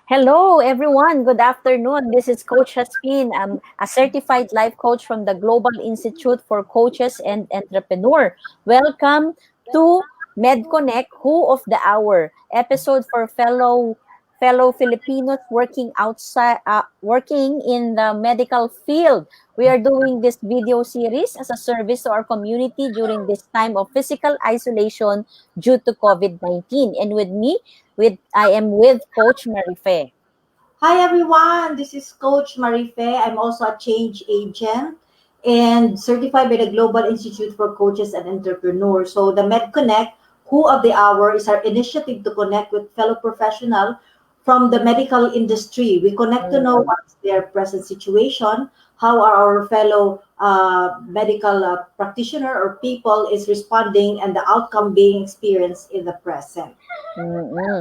Hello, everyone. Good afternoon. This is Coach Haspin. I'm a certified life coach from the Global Institute for Coaches and Entrepreneur. Welcome to MedConnect Who of the Hour episode for fellow Filipinos working in the medical field. We are doing this video series as a service to our community during this time of physical isolation due to COVID-19. And with me, I am with Coach Marife. Hi everyone, this is Coach Marife. I'm also a change agent and certified by the Global Institute for Coaches and Entrepreneurs. So the MedConnect Who of the Hour is our initiative to connect with fellow professionals from the medical industry. We connect to know Mm, what's their present situation, how are our fellow medical practitioner or people is responding, and the outcome being experienced in the present.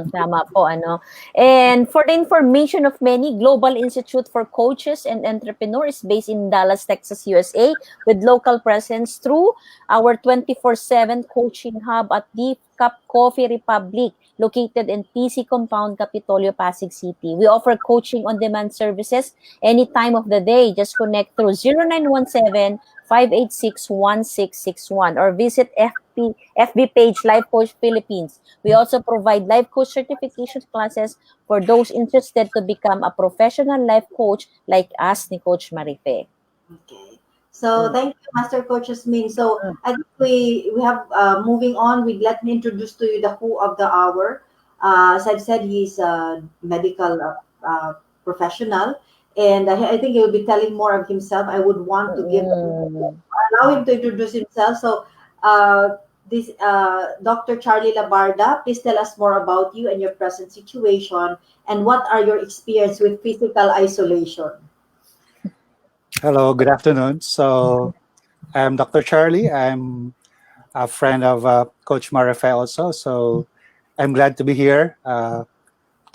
tama po, ano. And for the information of many, Global Institute for Coaches and Entrepreneurs is based in Dallas, Texas, USA, with local presence through our 24/7 coaching hub at Deep Cup Coffee Republic, located in PC Compound, Capitolio, Pasig City. We offer coaching on-demand services any time of the day. Just connect through 0917-586-1661 or visit FB page Life Coach Philippines. We also provide life coach certification classes for those interested to become a professional life coach like us ni Coach Marife. Okay. So Mm, thank you, Master Coach Yasmin. So mm, I think we have moving on. We let me introduce to you the who of the hour. As I've said, he's a medical professional, and I think he will be telling more of himself. I would want to give mm. allow him to introduce himself. So uh, this Dr. Charlie Labarda, please tell us more about you and your present situation, and what are your experience with physical isolation. Hello, good afternoon. So I'm Dr. Charlie. I'm a friend of Coach Marife also. So I'm glad to be here to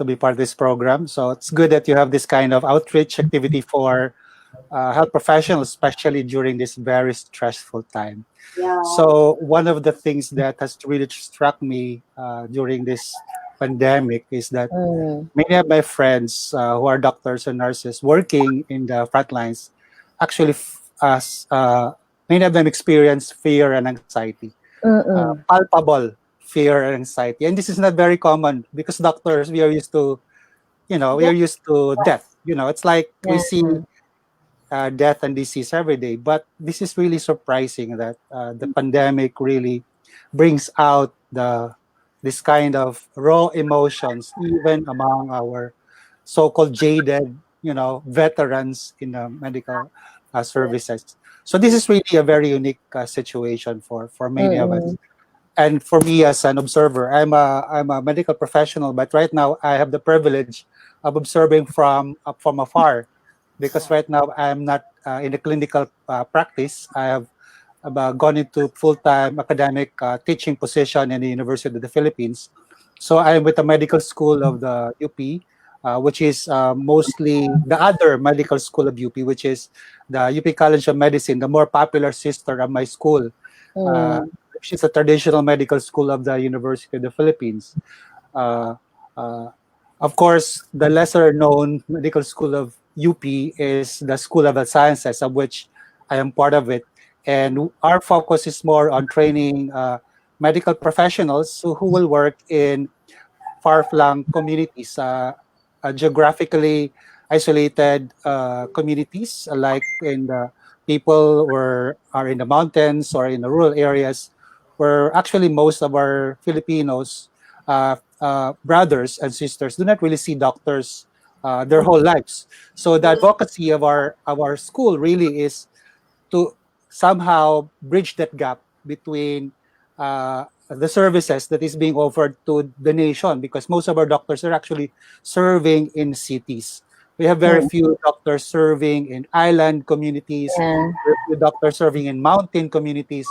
be part of this program. So it's good that you have this kind of outreach activity for health professionals, especially during this very stressful time. Yeah. So one of the things that has really struck me during this pandemic is that Mm, many of my friends who are doctors and nurses working in the front lines actually many of them experience fear and anxiety, mm, palpable fear and anxiety, and this is not very common because doctors we are used to, we Yeah. are used to death. It's like we yeah. see death and disease every day, but this is really surprising that the pandemic really brings out this kind of raw emotions even among our so-called jaded, veterans in the medical services. So this is really a very unique situation for many of us. Mm, And for me as an observer, I'm a medical professional, but right now I have the privilege of observing from afar, because right now I'm not in a clinical practice. I have gone into full-time academic teaching position in the University of the Philippines. So I'm with the medical school of the UP, which is mostly the other medical school of UP, which is the UP College of Medicine, the more popular sister of my school, uh, mm, which is a traditional medical school of the University of the Philippines. Uh, uh, of course, the lesser known medical school of UP is the School of Health Sciences, of which I am part of it. And our focus is more on training medical professionals who will work in far-flung communities, geographically isolated communities, like in the people or are in the mountains or in the rural areas, where actually most of our Filipinos brothers and sisters do not really see doctors their whole lives. So the advocacy of our school really is to somehow bridge that gap between the services that is being offered to the nation, because most of our doctors are actually serving in cities. We have very mm, few doctors serving in island communities, yeah. very few doctors serving in mountain communities,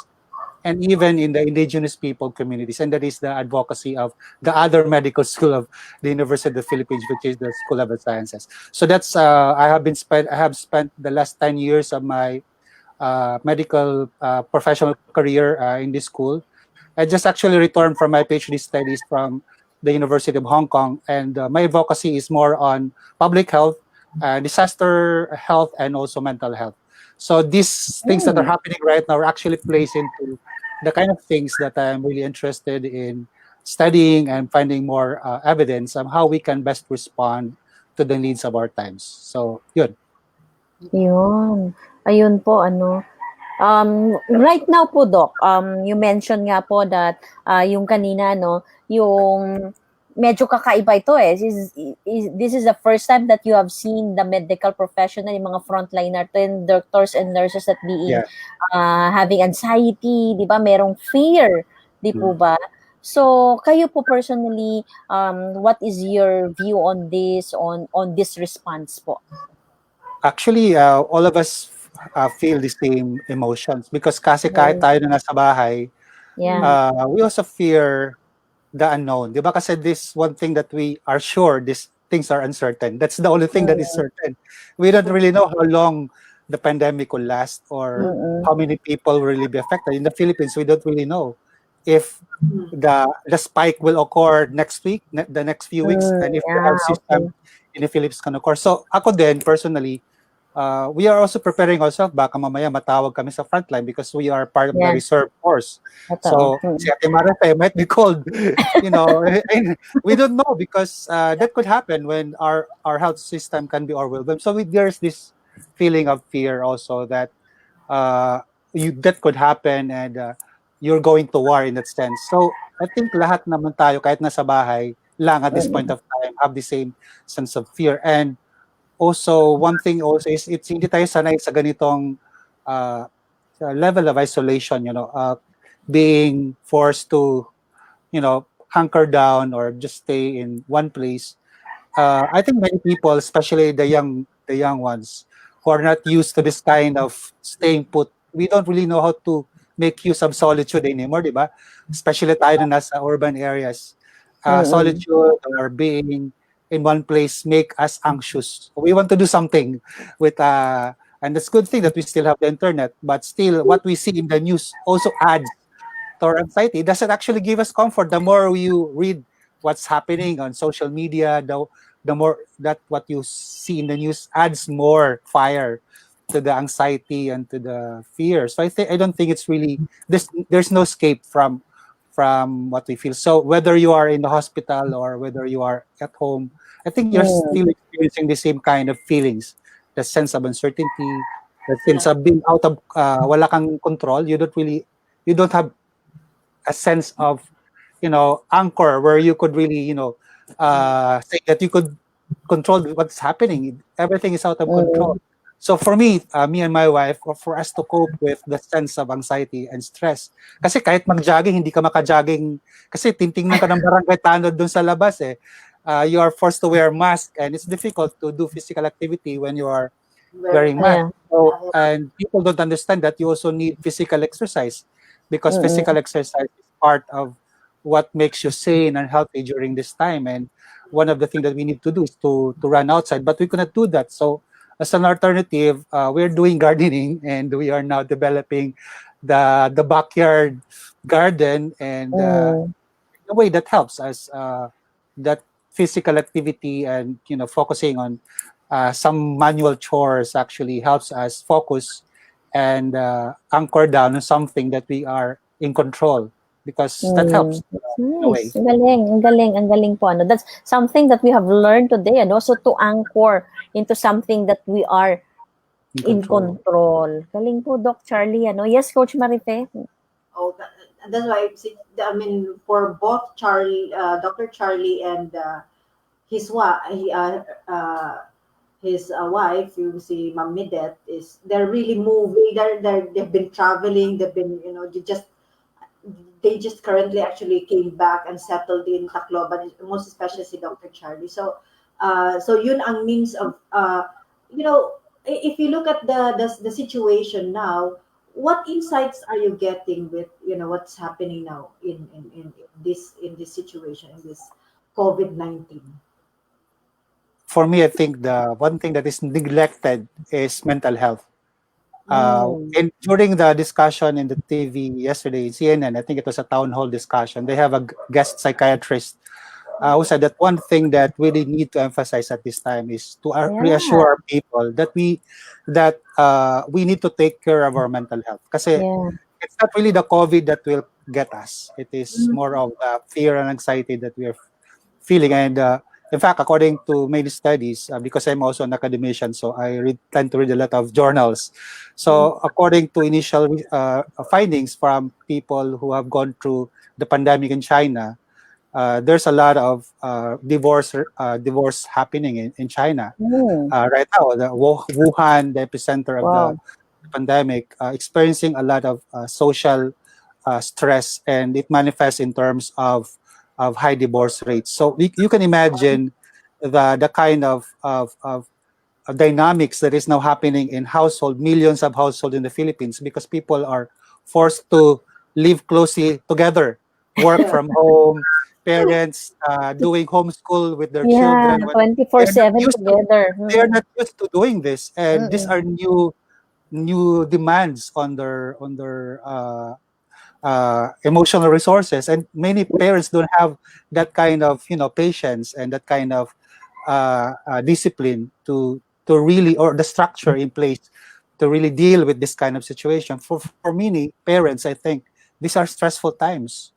and even in the indigenous people communities. And that is the advocacy of the other medical school of the University of the Philippines, which is the School of Health Sciences. So that's I have spent the last 10 years of my medical professional career in this school. I just actually returned from my PhD studies from the University of Hong Kong, and my advocacy is more on public health, disaster health, and also mental health. So these things that are Mm. happening right now actually plays into the kind of things that I'm really interested in studying and finding more evidence on how we can best respond to the needs of our times. So, yun. Yun. Ayun po ano, right now po Doc, you mentioned nga po that, yung kanina 'no, yung medyo kakaiba ito, eh. This is the first time that you have seen the medical professional, yung mga frontliner and doctors and nurses that being, Yeah. having anxiety, 'di ba, merong fear, 'di po Mm. ba? So, kayo po personally, what is your view on this response po? Actually, all of us feel the same emotions because kasi kahit Mm, tayo na nasa bahay, yeah. we also fear the unknown. Di ba? Kasi this one thing that we are sure, these things are uncertain. That's the only thing that is Mm, certain. We don't really know how long the pandemic will last or mm, how many people will really be affected. In the Philippines, we don't really know if the spike will occur next week, the next few weeks, and if the yeah, health system okay. in the Philippines can occur. So ako din, personally, we are also preparing ourselves. Baka mamaya matawag kami sa frontline because we are part of the Yeah, reserve force. totoo. So si Ate Marife might be called, and we don't know because that could happen when our health system can be overwhelmed. So there's this feeling of fear also that uh, that could happen, and you're going to war in that sense. So I think lahat naman tayo kahit nasa bahay lang at this point Mm, of time have the same sense of fear. And also one thing also is it's hindi tayo sanay sa ganitong uh, level of isolation, being forced to, hunker down or just stay in one place. I think many people, especially the young ones, who are not used to this kind of staying put, we don't really know how to make use of solitude anymore, di ba? Especially tayo na nasa urban areas. mm, Solitude or being in one place make us anxious. We want to do something with, and it's a good thing that we still have the internet, but still what we see in the news also adds to our anxiety. It doesn't actually give us comfort. The more you read what's happening on social media, the more that what you see in the news adds more fire to the anxiety and to the fear. So I don't think it's really this. There's no escape from what we feel. So whether you are in the hospital or whether you are at home, I think you're mm, still experiencing the same kind of feelings. The sense of uncertainty, the sense Yeah. of being out of wala kang control. You don't have a sense of anchor where you could really say that you could control what's happening. Everything is out of control. mm, So for me, me and my wife, or for us to cope with the sense of anxiety and stress, kasi kahit mag-jogging, hindi ka maka-jogging, kasi titingnan ka ng barangay tanod dun sa labas eh. You are forced to wear mask and it's difficult to do physical activity when you are Very wearing much. mask. yeah, So, and people don't understand that you also need physical exercise because mm, physical exercise is part of what makes you sane and healthy during this time. And one of the things that we need to do is to run outside, but we cannot do that. So, as an alternative, we're doing gardening and we are now developing the backyard garden and mm, in a way that helps us that physical activity and focusing on some manual chores actually helps us focus and anchor down on something that we are in control because that helps That's in a nice. way. Ang galing po ano. That's something that we have learned today and also to anchor into something that we are In in control. control. Galing po, Doc Charlie, ano. Yes, Coach Marife? Oh, that's why I mean, for both Charlie, Dr. Charlie, and his wife, you see, Ma'am Midet, is they're really moving. They've been traveling. They've been, they just currently actually came back and settled in Tacloban, most especially si Dr. Charlie. So yun ang means of, if you look at the situation now, what insights are you getting with, what's happening now in this situation, in this COVID-19? For me, I think the one thing that is neglected is mental health. Mm, And during the discussion in the TV yesterday, CNN, I think it was a town hall discussion. They have a guest psychiatrist who said that one thing that we really need to emphasize at this time is to Yeah. reassure our people that we need to take care of our mental health. Kasi Yeah. it's not really the COVID that will get us. It is Mm, more of fear and anxiety that we are feeling. And in fact, according to many studies, because I'm also an academician, so tend to read a lot of journals. mm, So according to initial findings from people who have gone through the pandemic in China, there's a lot of divorce happening in China Mm. right now. The Wuhan, the epicenter of the Wow. pandemic, experiencing a lot of social stress, and it manifests in terms of high divorce rates. So you can imagine the kind of dynamics that is now happening in millions of households in the Philippines, because people are forced to live closely together, work yeah. from home, parents doing homeschool with their Yeah, children. When they're not 24/7 used to together. they're Mm. not used to doing this, and these Mm. are new demands on their emotional resources, and many parents don't have that kind of patience and that kind of discipline to really, or the structure in place to really deal with this kind of situation. For many parents, I think these are stressful times.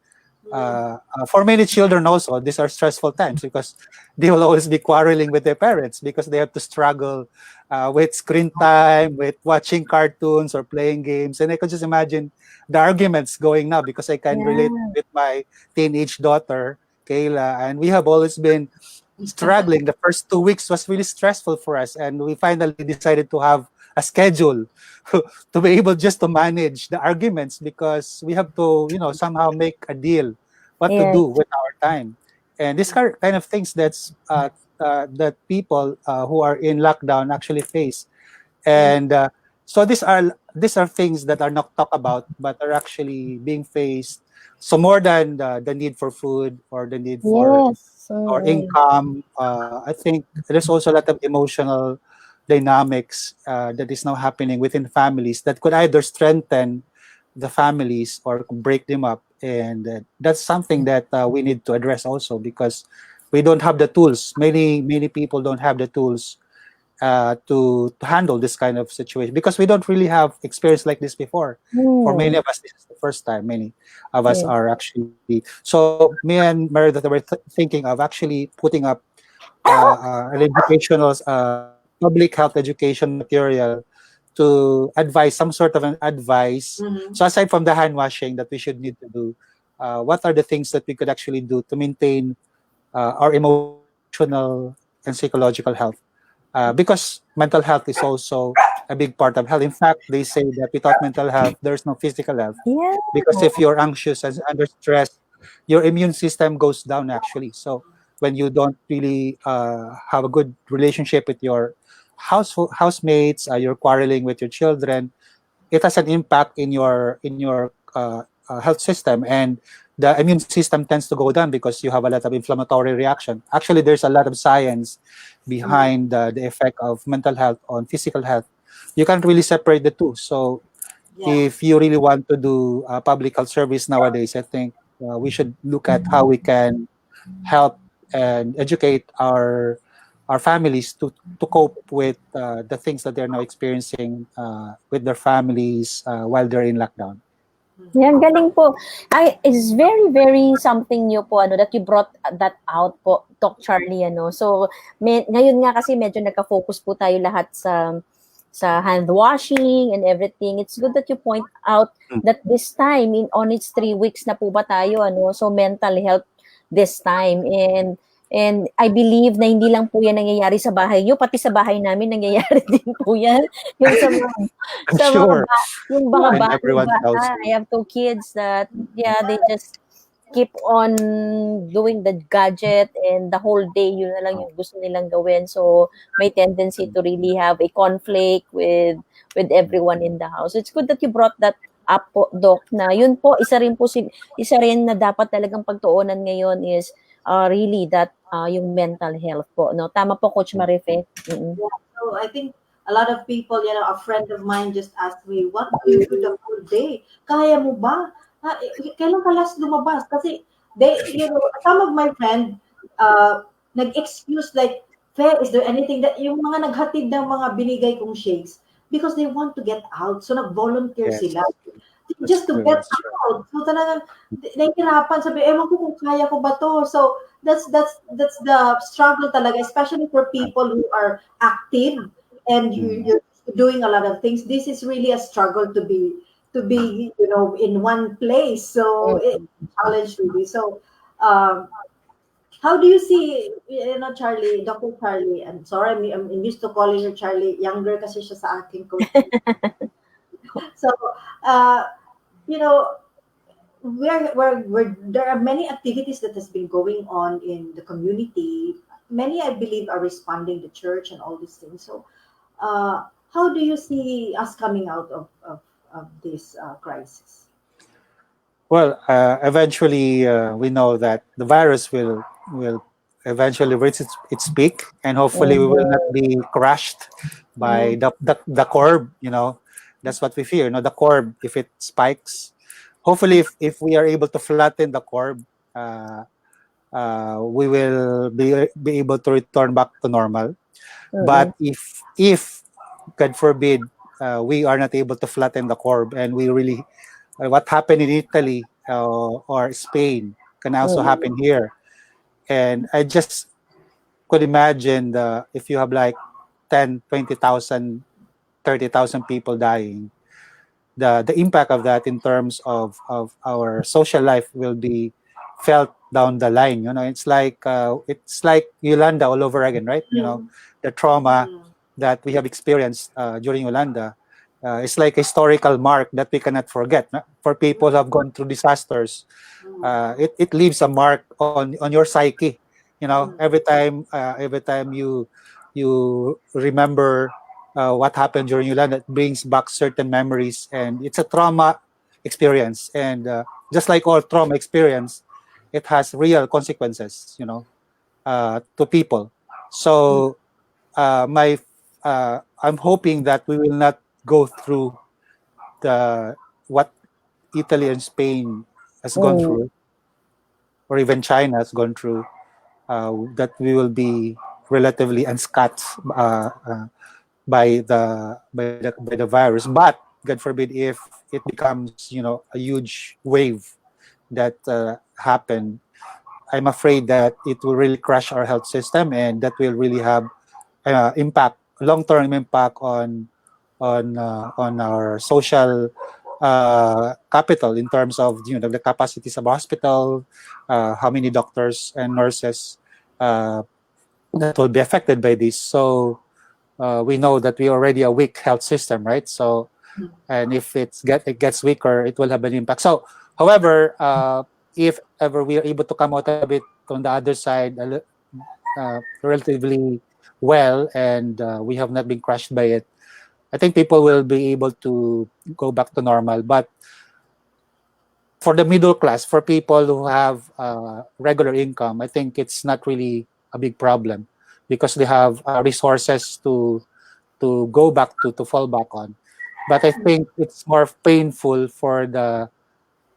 Mm, For many children also, these are stressful times because they will always be quarreling with their parents because they have to struggle with screen time, with watching cartoons or playing games. And I could just imagine the arguments going now, because I can relate Yeah. with my teenage daughter, Kayla, and we have always been struggling. The first 2 weeks was really stressful for us, and we finally decided to have a schedule to be able just to manage the arguments, because we have to, somehow make a deal what to do Yes. with our time. And this kind of things that people who are in lockdown actually face. mm, And so these are things that are not talked about but are actually being faced. So more than the need for food or the need for Yes. or Mm. income, I think there's also a lot of emotional dynamics that is now happening within families that could either strengthen the families or break them up. And that's something that we need to address also, because we don't have the tools. Many people don't have the tools to handle this kind of situation, because we don't really have experience like this before. For many Mm. of us, this is the first time. Many of us Yes. are actually. So me and Meredith were thinking of actually putting up an educational, public health education material to advise, some sort of an advice. mhm. So aside from the hand washing that we should need to do, what are the things that we could actually do to maintain our emotional and psychological health? Because mental health is also a big part of health. In fact, they say that without mental health, there's no physical health. Yeah. Because if you're anxious and under stress, your immune system goes down actually. So when you don't really have a good relationship with your housemates, you're quarreling with your children, it has an impact in your health system, and the immune system tends to go down because you have a lot of inflammatory reaction. Actually, there's a lot of science Mm, behind the effect of mental health on physical health. You can't really separate the two. So yeah. if you really want to do public health service nowadays, I think we should look at how we can help and educate our families to cope with the things that they're now experiencing with their families while they're in lockdown. Mhm. Yeah, ang galing po. It's very, very something new po, that you brought that out po, Doc Charlie, So, ngayon nga kasi medyo nagka-focus po tayo lahat sa hand washing and everything. It's good that you point out that this time, on its 3 weeks na po ba tayo, So, mental health this time. And I believe na hindi lang po yan nangyayari sa bahay niyo, pati sa bahay namin nangyayari din po yan. Yung I'm sa mga sure yung mga in everyone's bahay-bahay. I household. have 2 kids that, yeah, they just keep on doing the gadget, and the whole day yun na lang yung gusto nilang gawin. So, may tendency to really have a conflict with everyone in the house. It's good that you brought that up po, Doc, na yun po, isa rin na dapat talagang pagtuunan ngayon is really that yung mental health po, no? Tama po, Coach Marife. Mm-mm. Yeah, so I think a lot of people, a friend of mine just asked me, what do you do the whole day? Kaya mo ba? Kailan ka last lumabas? Kasi some of my friends, uh, nag-excuse like, Fe, is there anything that, yung mga naghatid ng mga binigay kong shakes, because they want to get out. So, nag-volunteer Yes, sila that's just to true. get That's true. out. So, talagang, nahihirapan, sabi, ewan ko kung kaya ko ba to. So, that's the struggle talaga, especially for people who are active and Mm. you're doing a lot of things. This is really a struggle to be, in one place. So, it's Mm. a challenge really. So, um, how do you see, Charlie, Dr. Charlie? I'm sorry, I'm used to calling you Charlie. Younger kasi siya sa akin, coach. So, uh, you know, where there are many activities that has been going on in the community. Many, I believe, are responding to church and all these things. So, how do you see us coming out of this crisis? Well, eventually, we know that the virus will eventually reach its peak, and hopefully, we will not Mhm. be crushed by Mhm. the curve. That's what we fear. The curve, if it spikes, hopefully, if we are able to flatten the curve, uh, we will be able to return back to normal. But Mm. if God forbid, we are not able to flatten the curve, and we really what happened in Italy or Spain can also Mm. happen here. And I just could imagine if you have like 10, 20,000, 30,000 people dying, the impact of that in terms of our social life will be felt down the line. It's like Yolanda all over again, right? Mhm. The trauma Mhm. that we have experienced during Yolanda. It's like a historical mark that we cannot forget. No? For people who have gone through disasters, Mhm. it leaves a mark on your psyche. Mhm. Every time you remember what happened during Yolanda, it brings back certain memories, and it's a trauma experience. And just like all trauma experience, it has real consequences, to people. So my I'm hoping that we will not go through the what Italy and Spain has gone Mm. through, or even China has gone through. That we will be relatively unscathed by the virus. But God forbid if it becomes a huge wave that happened, I'm afraid that it will really crash our health system, and that will really have long-term impact on our social capital in terms of the capacities of hospital, how many doctors and nurses uh, that will be affected by this. So we know that we already a weak health system, right? So, and if it gets weaker, it will have an impact. So, however, if ever we are able to come out of it on the other side relatively well, and we have not been crushed by it, I think people will be able to go back to normal. But for the middle class, for people who have regular income, I think it's not really a big problem because they have resources to go back to fall back on. But I think it's more painful for the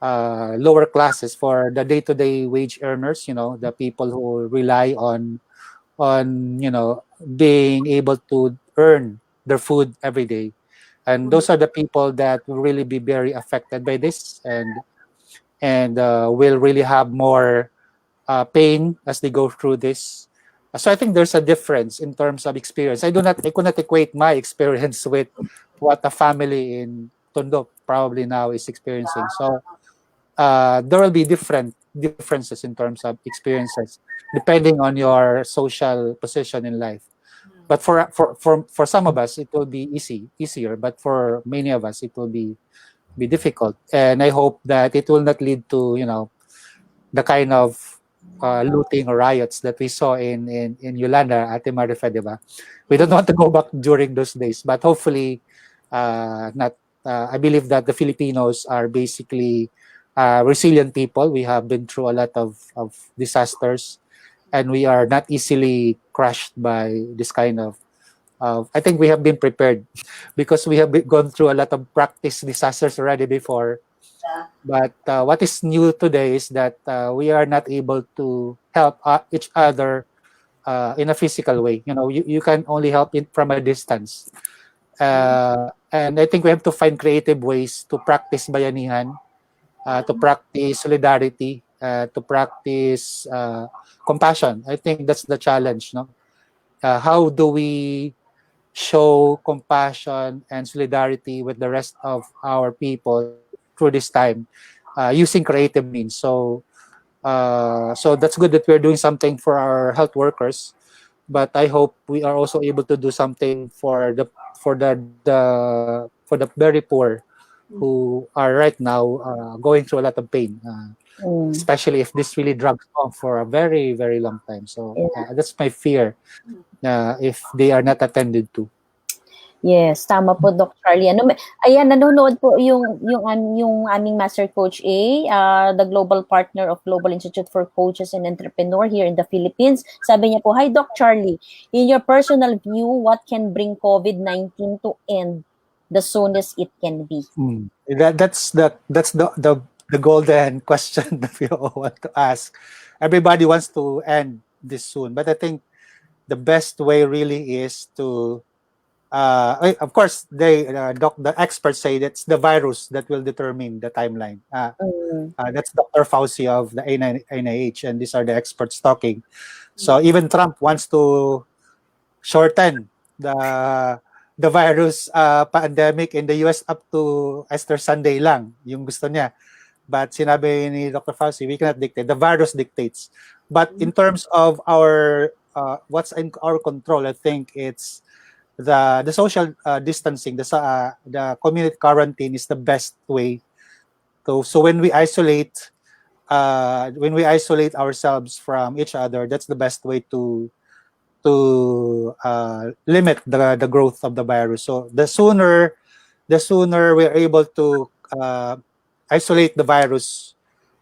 lower classes, for the day-to-day wage earners. The people who rely on being able to earn their food every day, and those are the people that will really be very affected by this, and will really have more pain as they go through this. So I think there's a difference in terms of experience. I could not equate my experience with what a family in Tondo probably now is experiencing. So there will be different differences in terms of experiences depending on your social position in life. But for some of us, it will be easier. But for many of us, it will be difficult. And I hope that it will not lead to the kind of looting or riots that we saw in Yolanda at Marife, di ba? We don't want to go back during those days, but hopefully, not. I believe that the Filipinos are basically resilient people. We have been through a lot of disasters, and we are not easily crushed by this kind of. I think we have been prepared because we have gone through a lot of practice disasters already before. Yeah. But what is new today is that we are not able to help each other in a physical way. You can only help it from a distance. And I think we have to find creative ways to practice bayanihan, to practice solidarity, to practice compassion. I think that's the challenge. No, how do we show compassion and solidarity with the rest of our people through this time, using creative means? So that's good that we're doing something for our health workers, but I hope we are also able to do something for the very poor who are right now going through a lot of pain, Mm. especially if this really drags on for a very very long time. So Yeah. that's my fear, if they are not attended to. Yes, tama po, Doc Charlie. Ayan, nanonood po yung aming Master Coach A, the global partner of Global Institute for Coaches and Entrepreneur here in the Philippines. Sabi niya po, "Hi, Doc Charlie. In your personal view, what can bring COVID-19 to end the soonest it can be?" That's the golden question that we all want to ask. Everybody wants to end this soon, but I think the best way really is to of course the experts say that's the virus that will determine the timeline. Mm. That's Dr. Fauci of the NIH, and these are the experts talking. So even Trump wants to shorten the virus pandemic in the US up to Easter Sunday lang, yung gusto niya. But sinabi ni Dr. Fauci, we cannot dictate. The virus dictates. But in terms of our what's in our control, I think it's the social distancing, the community quarantine is the best way. So when we isolate ourselves from each other, that's the best way to limit the growth of the virus. So the sooner we're able to isolate the virus,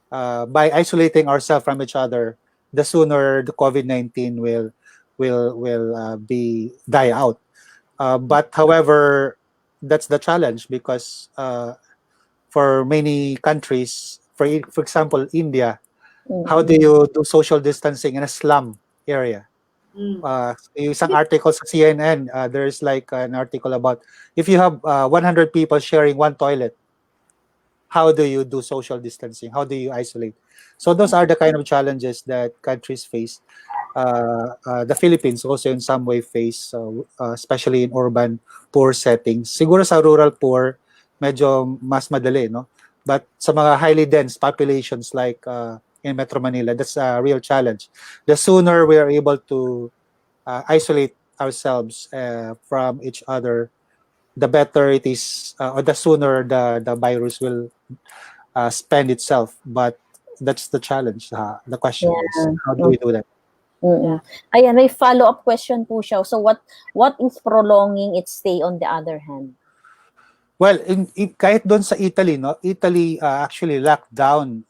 by isolating ourselves from each other, the sooner the COVID-19 will be die out. But however, that's the challenge because for many countries, for example, India, how do Mm. you do social distancing in a slum area? Yung isang article sa CNN, there's like an article about if you have 100 people sharing one toilet, how do you do social distancing? How do you isolate? So those are the kind of challenges that countries face. The Philippines also in some way face, especially in urban poor settings. Siguro sa rural poor, medyo mas madali, no? But sa mga highly dense populations like in Metro Manila, that's a real challenge. The sooner we are able to isolate ourselves from each other, the better it is, or the sooner the virus will spend itself. But that's the challenge. The question is, Yeah. how do we do that? Mm. Ayan, may follow-up question po siya. So what is prolonging its stay on the other hand? Well, kahit doon sa Italy, no? Italy actually locked down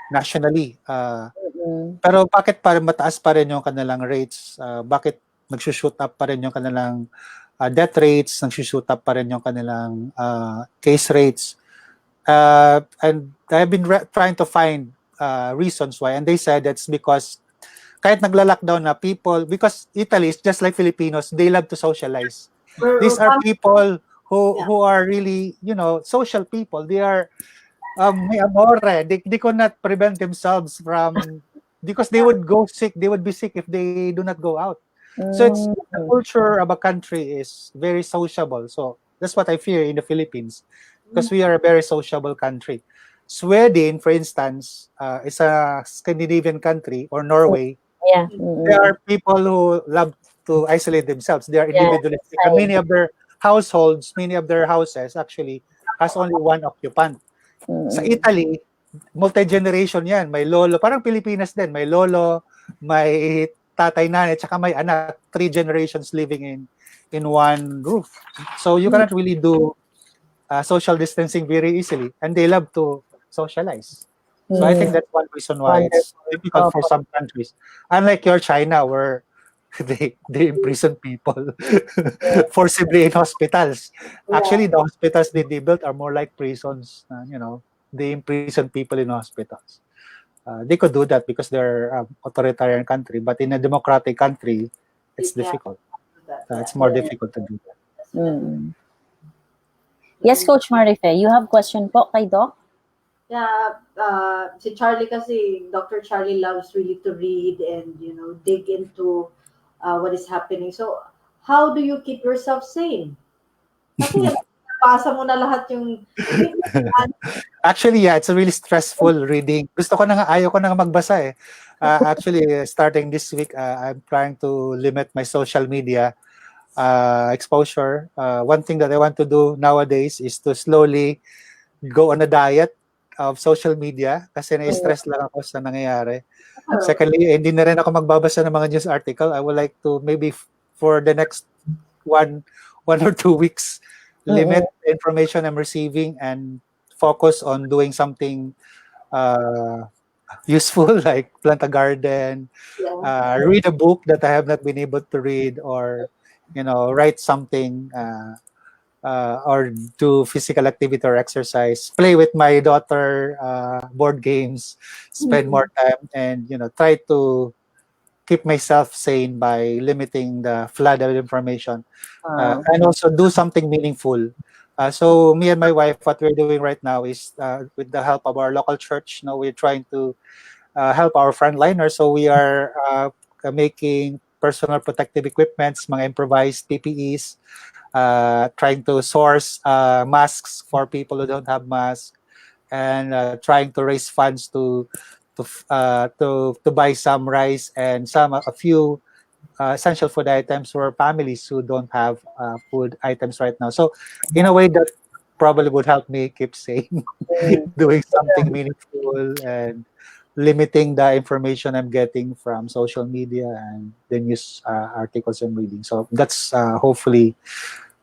nationally. Mm. Pero bakit parang mataas pa rin yung kanilang rates? Bakit nagsushoot up pa rin yung kanilang death rates, nagsushoot up pa rin yung kanilang case rates? And I've been trying to find reasons why, and they said that's because kahit nagla-lockdown na people, because Italy is just like Filipinos, they love to socialize. These are people who are really, social people. They are may amore. They could not prevent themselves from, because they would go sick. They would be sick if they do not go out. So it's the culture of a country is very sociable. So that's what I fear in the Philippines, because we are a very sociable country. Sweden, for instance, is a Scandinavian country, or Norway. Yeah. There are people who love to isolate themselves. They are Yeah, individualistic. And many of their households, many of their houses actually has only one occupant. Sa Italy, multi-generation yan. May lolo, parang Pilipinas din. May lolo, may tatay, nanay, tsaka may anak. 3 generations living in one roof. So you cannot really do social distancing very easily. And they love to socialize. So I think that's one reason why it's difficult for some countries. Unlike your China, where they imprison people forcibly in hospitals. Actually, the hospitals that they built are more like prisons. They imprison people in hospitals. they could do that because they're authoritarian country. But in a democratic country, You it's can difficult. do that. Yeah. It's more Yeah. difficult to do that. Mm. Yes, Coach Marife, you have question po kay Doc? Yeah, si Charlie kasi, Dr. Charlie loves really to read and, dig into what is happening. So, how do you keep yourself sane? Kasi nabasa mo na lahat yung, hindi mo Actually, yeah, it's a really stressful reading. Gusto ko na nga, ayaw ko na nga magbasa eh. Actually, starting this week, I'm trying to limit my social media exposure. One thing that I want to do nowadays is to slowly go on a diet of social media kasi Mm. na-stress lang ako sa nangyayari. ano. Secondly, hindi na rin ako magbabasa ng mga news article. I would like to maybe for the next one one or 2 weeks Mm-mm. limit the information I'm receiving and focus on doing something uh, useful like plant a garden, Yeah. read a book that I have not been able to read, or write something, or do physical activity or exercise, play with my daughter, board games, spend Mm. more time, and try to keep myself sane by limiting the flood of information, Wow. and also do something meaningful. So me and my wife, what we're doing right now is, with the help of our local church, we're trying to help our frontliners. So we are making personal protective equipments, mga improvised PPEs, trying to source masks for people who don't have masks, and trying to raise funds to buy some rice and a few essential food items for families who don't have food items right now. So, in a way, that probably would help me keep sane, Mm. doing something meaningful and limiting the information I'm getting from social media and the news articles I'm reading. So that's hopefully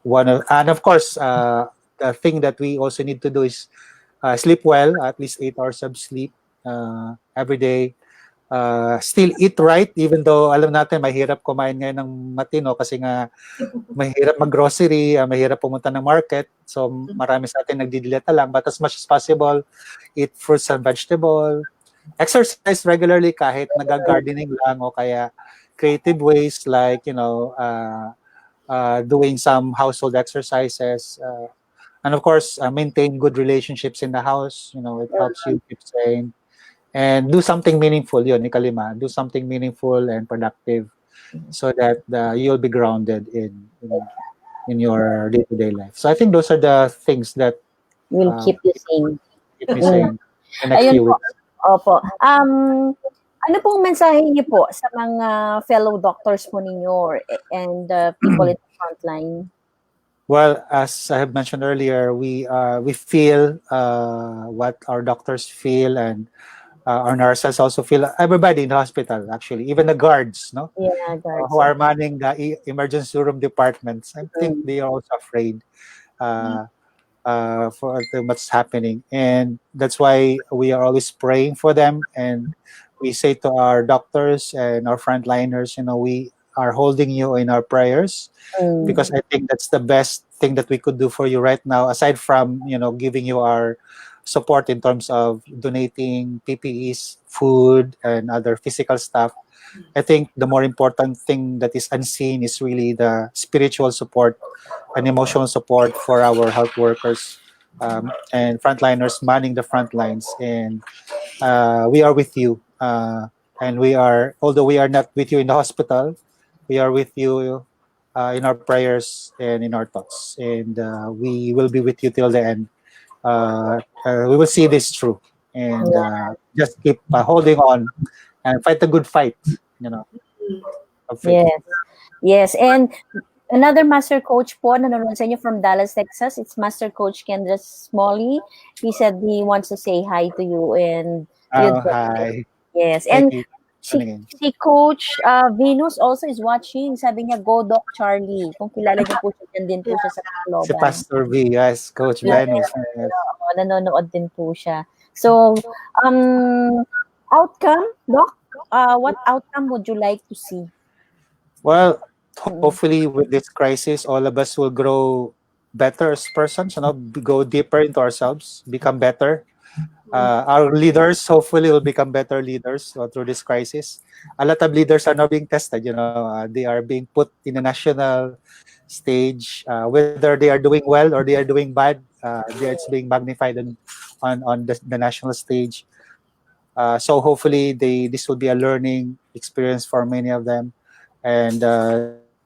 and of course, the thing that we also need to do is sleep well, at least 8 hours of sleep every day. Still eat right, even though alam natin mahirap kumain ngayon ng matino kasi nga mahirap mag-grocery, mahirap pumunta ng market. So marami sa atin nagdidilata lang. But as much as possible, eat fruits and vegetable. Exercise regularly kahit nag-gardening lang o kaya creative ways like, doing some household exercises. And of course, maintain good relationships in the house. It helps you keep sane. And do something meaningful, yun, ikalima. Do something meaningful and productive so that you'll be grounded in your day-to-day life. So I think those are the things that Will uh, keep you sane. keep me Mm. sane the next Ayun few po. weeks. Opo. Ano pong mensahe niyo po sa mga fellow doctors po ninyo and people in the frontline? Well, as I have mentioned earlier, we feel what our doctors feel, and our nurses also feel. Everybody in the hospital, actually, even the guards, no, Yeah, who guards. are manning the emergency room departments. I think Mm. they are also afraid for what's happening, and that's why we are always praying for them. And we say to our doctors and our frontliners, we are holding you in our prayers, Mm. because I think that's the best thing that we could do for you right now, aside from giving you our support in terms of donating PPEs, food, and other physical stuff. I think the more important thing that is unseen is really the spiritual support and emotional support for our health workers, and frontliners manning the front lines. And we are with you. And although we are not with you in the hospital, we are with you in our prayers and in our thoughts. And we will be with you till the end. We will see this through. And just keep holding on and fight a good fight, of faith. Yes. Yes. And another master coach po na nanonood sa inyo from Dallas, Texas. It's Master Coach Kendra Smalley. He said he wants to say hi to you and to you. Hi. Yes. Thank And you. si, Again. si Coach Venus also is watching. Sabi niya, go Doc Charlie. Kung kilala niyo po siya, dyan din po siya sa Si Tacloban. Pastor V, yes, Coach Yes. Venus. Yes. Nanonood din po siya. So, outcome, Doc? What outcome would you like to see? Well, Mm. hopefully with this crisis, all of us will grow better as persons, go deeper into ourselves, become better. Our leaders hopefully will become better leaders through this crisis. A lot of leaders are now being tested. They are being put in a national stage, whether they are doing well or they are doing bad. It's being magnified on the national stage. So hopefully this will be a learning experience for many of them, and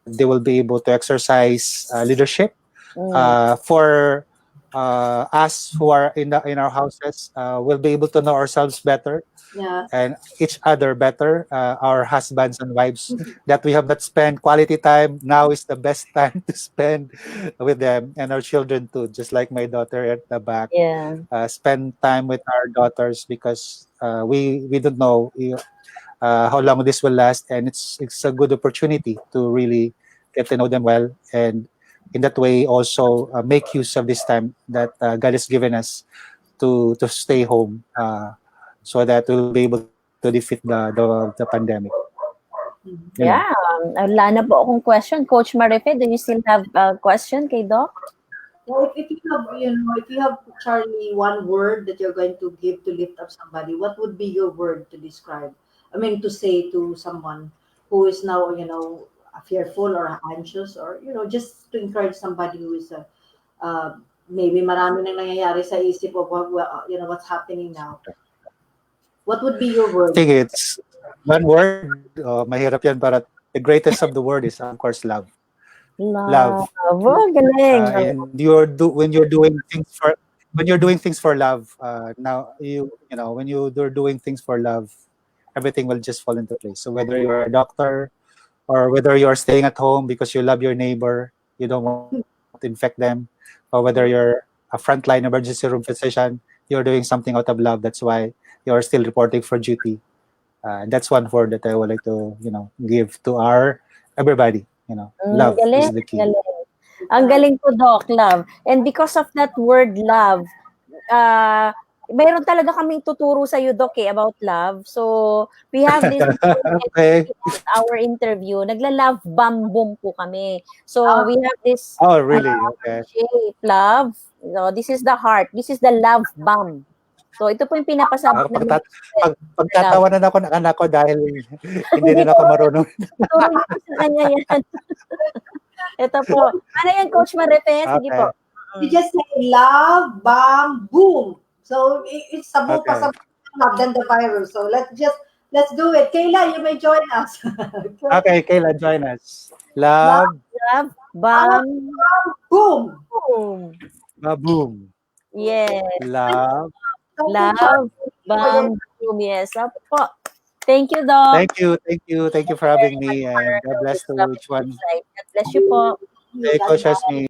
they will be able to exercise leadership for us who are in our houses. We'll be able to know ourselves better Yeah. and each other better, our husbands and wives that we have not spent quality time. Now is the best time to spend with them, and our children too, just like my daughter at the back. Yeah. Spend time with our daughters because we don't know how long this will last, and it's a good opportunity to really get to know them well, and in that way also make use of this time that God has given us to stay home, so that we'll be able to defeat the pandemic. You know. Yeah. Wala na po akong question. Coach Marife, do you still have a question kay Doc? So if you have, if you have, Charlie, one word that you're going to give to lift up somebody, what would be your word to describe? I mean, to say to someone who is now, fearful or anxious, or just to encourage somebody who is, maybe marami nang nangyayari sa isip of what's happening now. What would be your I word? think it's one word. Mahirap yan, but the greatest of the word is of course love. Love. Love. Oh, galing. And when you're doing things for love, now when you're doing things for love, everything will just fall into place. So whether you're a doctor or whether you're staying at home because you love your neighbor, you don't want to infect them, or whether you're a frontline emergency room physician, you're doing something out of love. That's why you're still reporting for duty. That's one word that I would like to give to our everybody. Love Galing, is the key. galing. Ang galing po, Doc, love. And because of that word love, uh, mayroon talaga kaming tuturo sa iyo, Doc, about love. So, we have this Okay. at our interview, nagla-love bomb boom po kami. So, we have this Oh, really? Okay. shape, love. So, this is the heart. This is the love bomb. So, ito po yung pinapasabog namin sa love. Pagtatawanan ako ng anak ko dahil hindi din ako marunong. Turo niyo po sa kanya yan. Ito po. Ano yan, Coach Marife? Sige Okay. po. You just say love, bam, boom. So it's sabog pa Okay. sa love than the virus. So let's do it. Kayla, you may join us. Okay, Kayla, join us. Love, Love, Love, bam, boom. boom. boom. Yes. Love. Thank you, Love, Charlie, for your bam, boom. Yes. Opo po. Thank you, Doc. Thank you for having me, and God bless to Wisdom each and one. insight. God bless you po. you. Hey, God Coach bless. Esme.